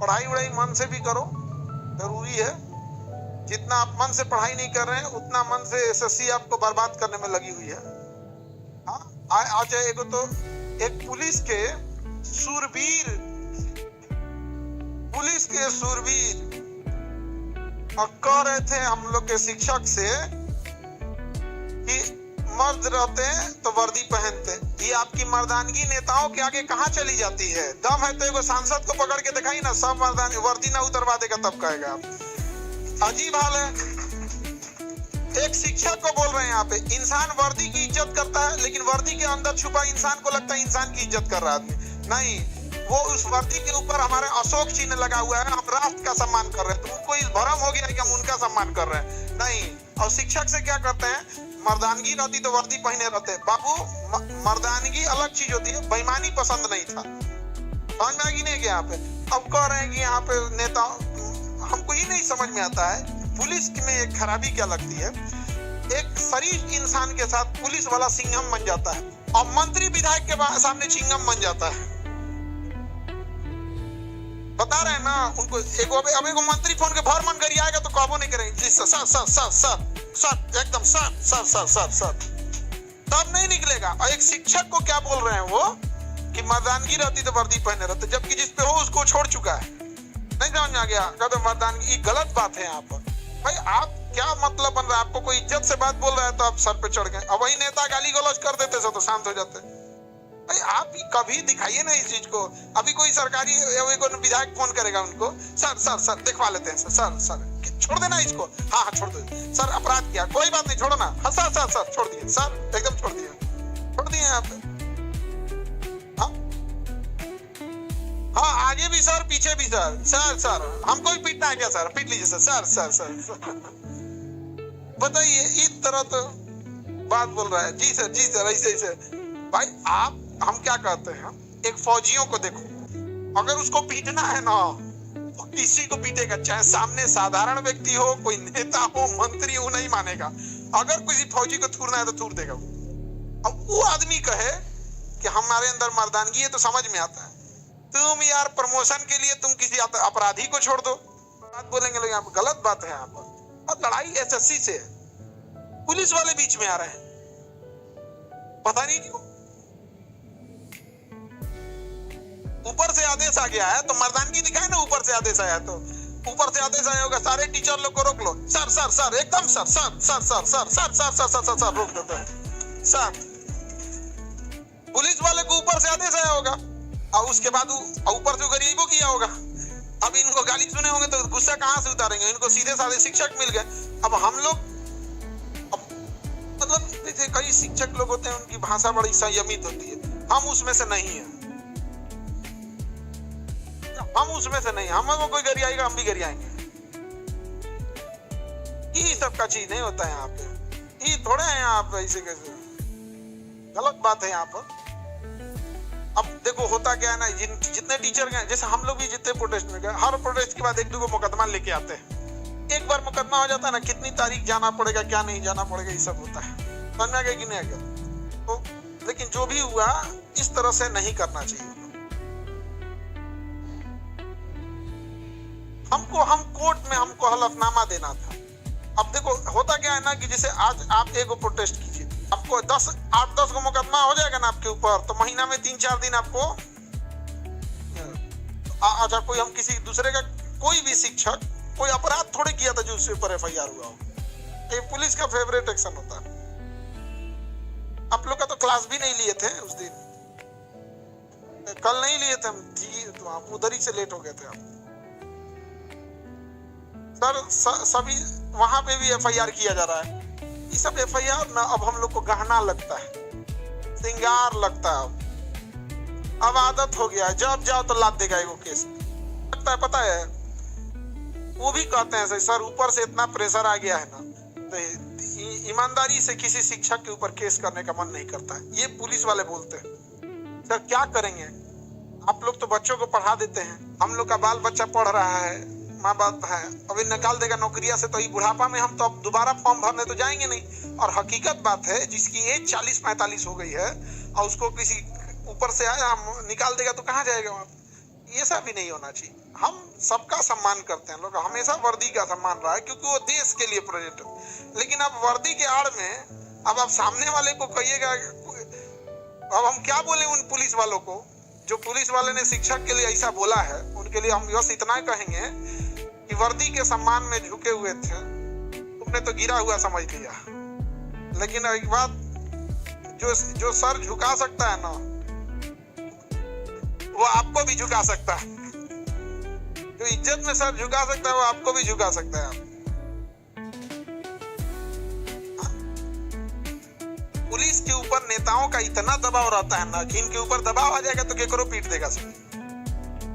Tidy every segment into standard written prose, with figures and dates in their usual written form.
पढ़ाई वढ़ाई मन से भी करो, जरूरी है। जितना आप मन से पढ़ाई नहीं कर रहे हैं उतना मन से एसएससी आपको बर्बाद करने में लगी हुई है। हाँ, आज एगो तो एक पुलिस के सूरवीर और कह रहे थे हम लोग के शिक्षक से कि मर्द रहते हैं तो वर्दी पहनते। ये आपकी मर्दानगी नेताओं के आगे कहाँ चली जाती है? दम है तो एगो सांसद को पकड़ के दिखाई ना, सब मर्दानी वर्दी ना उतरवा देगा तब कहेगा आप। अजीब हाल है। एक शिक्षक को बोल रहे हैं यहाँ पे, इंसान वर्दी की इज्जत करता है लेकिन वर्दी के अंदर छुपा इंसान को लगता है इंसान की इज्जत कर रहा है आदमी। नहीं, वो उस वर्दी के ऊपर हमारे अशोक चिन्ह लगा हुआ है, हम राष्ट्र का सम्मान कर रहे हैं, तो उनको इस भरम हो गया कि हम उनका सम्मान कर रहे हैं। नहीं, और शिक्षक से क्या करते हैं, मर्दानगी रहती तो वर्दी पहने रहते। बाबू, मर्दानगी अलग चीज होती है, बेईमानी पसंद नहीं था। समझ नहीं क्या यहाँ पे? अब कह रहे हैं कि यहाँ पे नेता, हमको ही नहीं समझ में आता है पुलिस में एक खराबी क्या लगती है। एक शरीफ इंसान के साथ पुलिस वाला सिंघम बन जाता है और मंत्री विधायक के सामने चिंगम बन जाता है। बता रहे हैं ना उनको, एगो मंत्री फोन के भर मन करी आएगा तो काबू नहीं करेंगे, जी sir sir sir sir sir sir एकदम sir sir sir sir sir, तब नहीं निकलेगा। और एक शिक्षक को क्या बोल रहे हैं वो कि मर्दानगी रहती तो वर्दी पहने रहते, जबकि जिस पे हो उसको छोड़ चुका है। नहीं समझ में आ गया? कहते मर्दानगी गलत बात है यहाँ पर। भाई आप क्या मतलब बन रहा है? आपको कोई इज्जत से बात बोल रहा है तो आप सर पे चढ़ गए। अब वही नेता गाली गलौज कर देते तो शांत हो जाते। भाई आप कभी दिखाइए ना इस चीज को। अभी कोई सरकारी विधायक फोन करेगा उनको, सर सर सर दिखवा लेते हैं, सर सर छोड़ देना इसको, हाँ हाँ छोड़ दो सर, अपराध किया, कोई बात नहीं छोड़ो ना, हाँ सर सर सर छोड़ दिए सर, एकदम छोड़ दिए यहाँ पे। हाँ आगे भी सर पीछे भी सर, सर सर हमको भी पीटना है क्या सर? पीट लीजिए सर, सर सर सर। बताइए, इस तरह तो बात बोल रहा है। जी सर ऐसे। भाई आप, हम क्या कहते हैं, एक फौजियों को देखो, अगर उसको पीटना है ना तो किसी को पीटेगा, चाहे सामने साधारण व्यक्ति हो, कोई नेता हो, मंत्री हो, नहीं मानेगा। अगर किसी फौजी को थूरना है तो थूर देगा वो। अब वो आदमी कहे कि हमारे अंदर मर्दानगी है तो समझ में आता है। तुम यार प्रमोशन के लिए तुम किसी अपराधी को छोड़ दो, बात बोलेंगे लोग, यहाँ पर गलत बात है यहाँ पर। और लड़ाई एसएससी से है, पुलिस वाले बीच में आ रहे हैं, पता नहीं क्यों। ऊपर से आदेश आ गया है तो मर्दानगी दिखाए ना, ऊपर से आदेश आया तो ऊपर से आदेश आया होगा, सारे टीचर लोग को रोक लो, सर सर सर एकदम sir sir sir sir sir sir sir sir sir sir रोक देते हैं सर। पुलिस वाले को ऊपर से आदेश आया होगा और उसके बाद ऊपर से गरीबों किया होगा। अब इनको गाली सुने होंगे तो गुस्सा कहां से उतारेंगे? इनको सीधे साधे शिक्षक मिल गए। अब हम लोग, मतलब जैसे कई शिक्षक लोग होते हैं उनकी भाषा बड़ी संयमित होती है, हम उसमें से नहीं है, हमको कोई गरियाएगा हम भी गरियाएंगे। ये सब का चीज नहीं होता है यहाँ पे, ये थोड़े हैं यहाँ पे ऐसे कैसे, गलत बात है यहाँ पर। अब देखो होता क्या है ना, जितने टीचर गए, जैसे हम लोग भी जितने प्रोटेस्ट में गए, हर प्रोटेस्ट के बाद एक दो मुकदमा लेके आते हैं। एक बार मुकदमा हो जाता है ना, कितनी तारीख जाना पड़ेगा, क्या नहीं जाना पड़ेगा, ये सब होता है। समझ में आ गया कि नहीं आ गया? तो लेकिन जो भी हुआ इस तरह से नहीं करना चाहिए। हम कोर्ट में हमको हलफनामा देना था। अब देखो होता क्या है ना कि जैसे आज आप एगो प्रोटेस्ट कीजिए, आपको 8-10 को मुकदमा हो जाएगा ना आपके ऊपर, तो महीना में 3-4 दिन आपको अच्छा, कोई हम किसी दूसरे का कोई भी शिक्षक कोई अपराध थोड़े किया था जो उसके ऊपर एफआईआर हुआ हो, ये पुलिस का फेवरेट एक्शन होता है। आप लोग का तो क्लास भी नहीं लिए थे उस दिन, कल नहीं लिए थे हम, तो आप उधर ही से लेट हो गए थे आप सर। सभी वहां पे भी एफआईआर किया जा रहा है। ये सब एफआईआर ना अब हम लोग को गहना लगता है, श्रृंगार लगता है, अब आदत हो गया है, जब जाओ तो लाद देगा एगो केस लगता है। पता है वो भी कहते हैं सर ऊपर से इतना प्रेशर आ गया है ना, तो ईमानदारी से किसी शिक्षक के ऊपर केस करने का मन नहीं करता है। ये पुलिस वाले बोलते हैं सर क्या करेंगे, आप लोग तो बच्चों को पढ़ा देते हैं, हम लोग का बाल बच्चा पढ़ रहा है, माँ बाप है, अभी निकाल देगा नौकरिया से, तो ये बुढ़ापा में हम तो अब दोबारा फॉर्म भरने तो जाएंगे नहीं। और हकीकत बात है जिसकी एज 40-45 हो गई है और उसको किसी ऊपर से आया निकाल देगा तो कहाँ जाएगा वहाँ? ऐसा भी नहीं होना चाहिए। हम सबका सम्मान करते हैं, लोग हमेशा वर्दी का सम्मान रहा है क्योंकि वो देश के लिए प्रोजेक्ट है। लेकिन अब वर्दी के आड़ में अब आप सामने वाले को कहिएगा, अब हम क्या बोले उन पुलिस वालों को, जो पुलिस वाले ने शिक्षक के लिए ऐसा बोला है, उनके लिए हम बस इतना कहेंगे कि वर्दी के सम्मान में झुके हुए थे, तुमने तो गिरा हुआ समझ लिया। लेकिन एक बात, जो सर झुका सकता है ना, वो आपको भी झुका सकता है। जो इज्जत में सर झुका सकता है वो आपको भी झुका सकता है। पुलिस के ऊपर नेताओं का इतना दबाव रहता है ना कि इनके ऊपर दबाव आ जाएगा तो केकरो पीट देगा सर।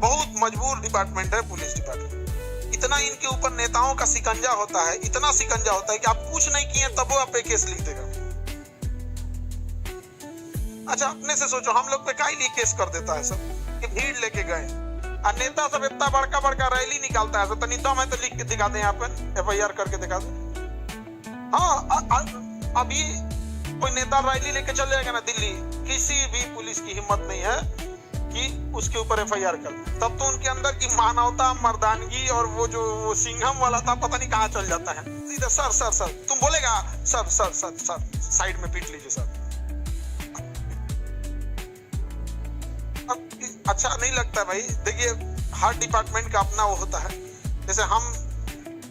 बहुत मजबूर डिपार्टमेंट है पुलिस डिपार्टमेंट। इतना इनके ऊपर नेताओं का शिकंजा होता है, इतना शिकंजा होता है कि आप कुछ नहीं किए तब वो आप पे केस लिख देगा। अच्छा अपने से सोचो, हम लोग पे काहे लिए केस कर देता है सब कि भीड़ लेके गए, और नेता सब इतना बड़का बड़का रैली निकालता है सब, तनी तो मैं तो लिख के दिखा दें, यहाँ पे FIR करके दिखा दें। हाँ अभी कोई नेता रैली लेके चल जाएगा ना दिल्ली, किसी भी पुलिस की हिम्मत नहीं है कि उसके ऊपर FIR कर। तब तो उनके अंदर की मानवता, मर्दानगी और वो जो सिंघम वाला था पता नहीं कहाँ चल जाता है। सीधे सर सर सर तुम बोलेगा, sir sir sir sir side में पीट लीजिए सर। अच्छा नहीं लगता भाई। देखिए हर डिपार्टमेंट का अपना वो होता है। जैसे हम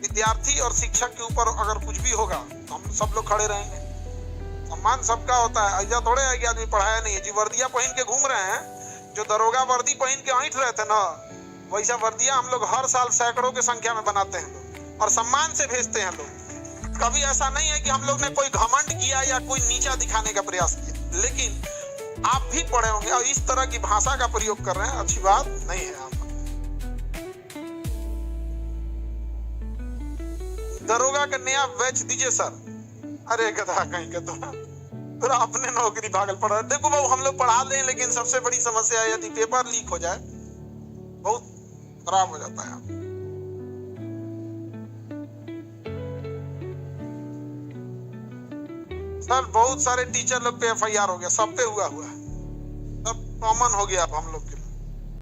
विद्यार्थी और शिक्षक के ऊपर अगर कुछ भी होगा तो हम सब लोग खड़े रहेंगे। सम्मान सबका होता है। ऐसा थोड़े है कि आदमी पढ़ाया नहीं है जी, वर्दियां पहन के घूम रहे हैं। जो दरोगा वर्दी पहन के ऐंठ रहे थे ना, वैसा वर्दियां हम लोग हर साल सैकड़ों की संख्या में बनाते हैं लोग, और सम्मान से भेजते हैं लोग। कभी ऐसा नहीं है कि हम लोग ने कोई घमंड किया या कोई नीचा दिखाने का प्रयास किया। लेकिन आप भी पढ़े होंगे और इस तरह की भाषा का प्रयोग कर रहे हैं, अच्छी बात नहीं है। आप दरोगा का नया बैच दीजिए सर। अरे गधा कहीं का तो अपने नौकरी भागल पड़ा। देखो बाबू हम लोग पढ़ा दें, लेकिन सबसे बड़ी समस्या है यदि पेपर लीक हो जाए, बहुत खराब हो जाता है। सर बहुत सारे टीचर लोग पे FIR हो गया, सब पे हुआ है, सब कॉमन हो गया अब हम लोग के लिए।